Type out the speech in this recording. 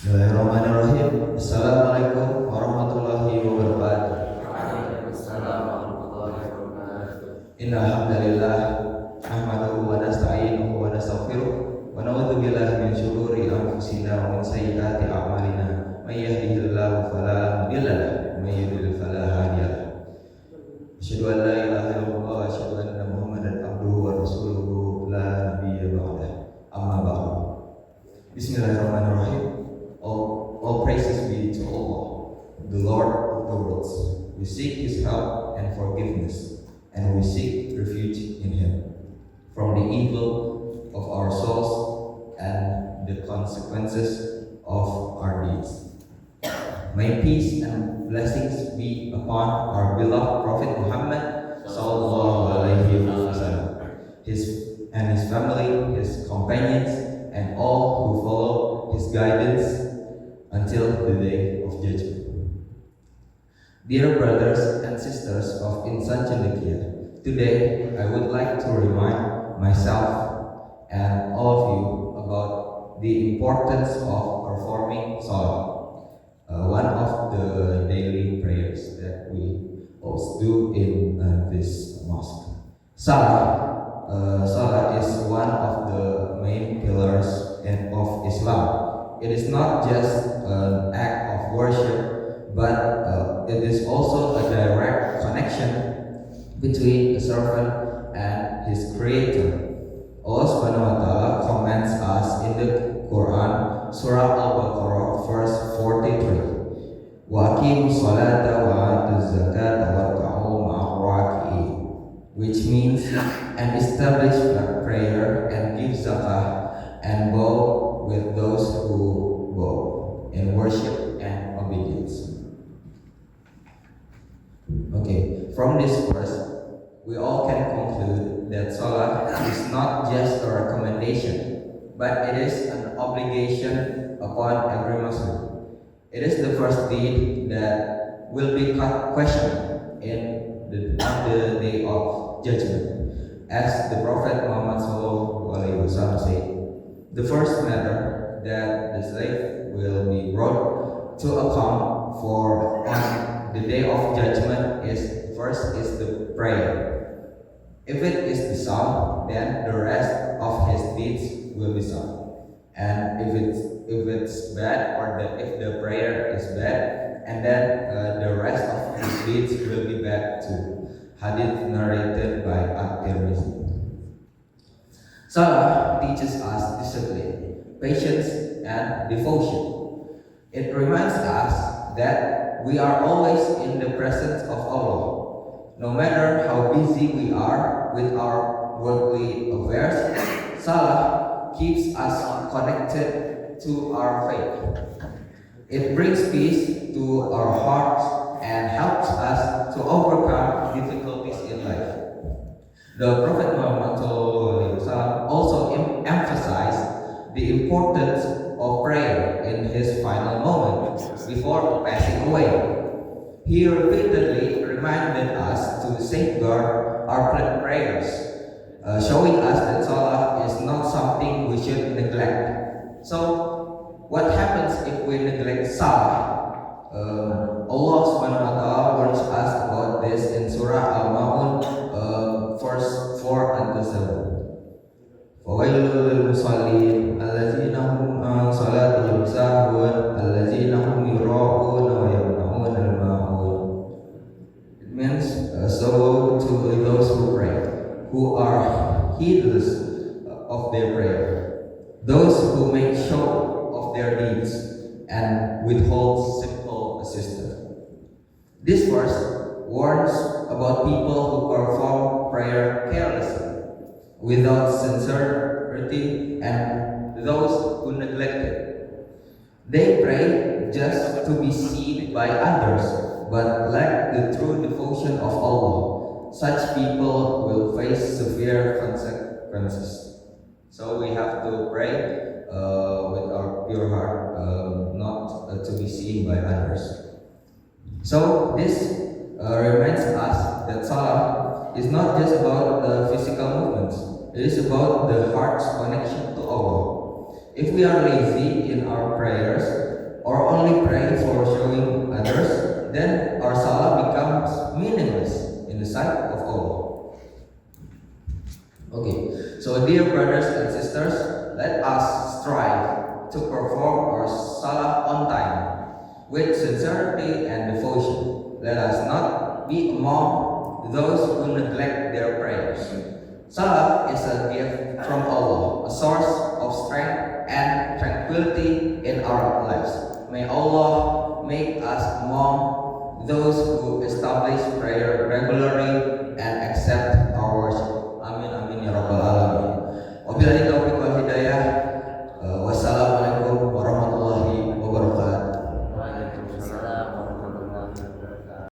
Bismillahirrahmanirrahim. Assalamualaikum warahmatullahi wabarakatuh. Waalaikumsalam warahmatullahi wabarakatuh. Innal hamdalillah nahmaduhu wa nasta'inuhu wa nastaghfiruh wa na'udzu billahi min shururi anfusina wa min sayyiati a'malina. May yahdihillahu fala mudilla lahu wa may yudlil fala hadiya lahu. Asyhadu an la ilaha illallah wa asyhadu anna Muhammadan abduhu wa rasuluhu la nabiyya ba'dahu. Amma ba'du. Bismillahirrahmanirrahim. All praises be to Allah, the Lord of the worlds. We seek His help and forgiveness, and we seek refuge in Him from the evil of our souls and the consequences of our deeds. May peace and blessings be upon our beloved Prophet Muhammad sallallahu alaihi wasallam, his family, his companions, and all who follow his guidance until the day of judgment. Dear brothers and sisters of Insan Cendekia, today I would like to remind myself and all of you about the importance of performing sholat, one of the daily prayers that we also do in this mosque. Sholat is one of the main pillars of Islam. It is not just an act of worship, but it is also a direct connection between the servant and his creator. Allah Subhanahu wa Ta'ala commands us in the Quran, Surah Al-Baqarah, verse 43. Wa aqimus salata wa atuz zakata warka'u ma'ar raki'in, which means and establish prayer and give zakah and bow with those who bow in worship and obedience. Okay, from this verse, we all can conclude that sholat is not just a recommendation, but it is an obligation upon every Muslim. It is the first deed that will be questioned on the day of judgment. As the Prophet Muhammad SAW said, the first matter that the slave will be brought to account for on the day of judgment is the prayer. If it is the sound, then the rest of his deeds will be sound. And if it's bad, or if the prayer is bad, and then the rest of his deeds will be bad too. Hadith narrated by At-Tirmidzi. Sholat teaches us discipline, patience, and devotion. It reminds us that we are always in the presence of Allah. No matter how busy we are with our worldly affairs, Sholat keeps us connected to our faith. It brings peace to our hearts and helps us to overcome difficulties in life. The Prophet Muhammad also emphasized the importance of prayer in his final moments before passing away. He repeatedly reminded us to safeguard our prayers, showing us that sholat is not something we should neglect. So, what happens if we neglect sholat? Allah Subhanahu wa Ta'ala warns us about this in Surah Al-Ma'un, verse 4 and 7. Fawailul lil musallin allazina hum an salatihim sahun allazina hum yura'una wa yamna'una al-ma'un. It means so to those who pray, who are heedless of their prayer, those who make show of their deeds and withhold simple assistance. This verse warns about people who perform prayer carelessly, without sincerity, and those who neglect it. They pray just to be seen by others, but lack the true devotion of Allah. Such people will face severe consequences. So we have to pray with our pure heart, not to be seen by others. So this reminds us that sholat is not just about the physical movements. It is about the heart's connection to Allah. If we are lazy in our prayers, or only pray for showing others, then our salah becomes meaningless in the sight of Allah. Okay, so dear brothers and sisters, let us strive to perform our salah on time with sincerity and devotion. Let us not be among those who neglect their prayers. Salah is a gift from Allah, a source of strength and tranquility in our lives. May Allah make us among those who establish prayer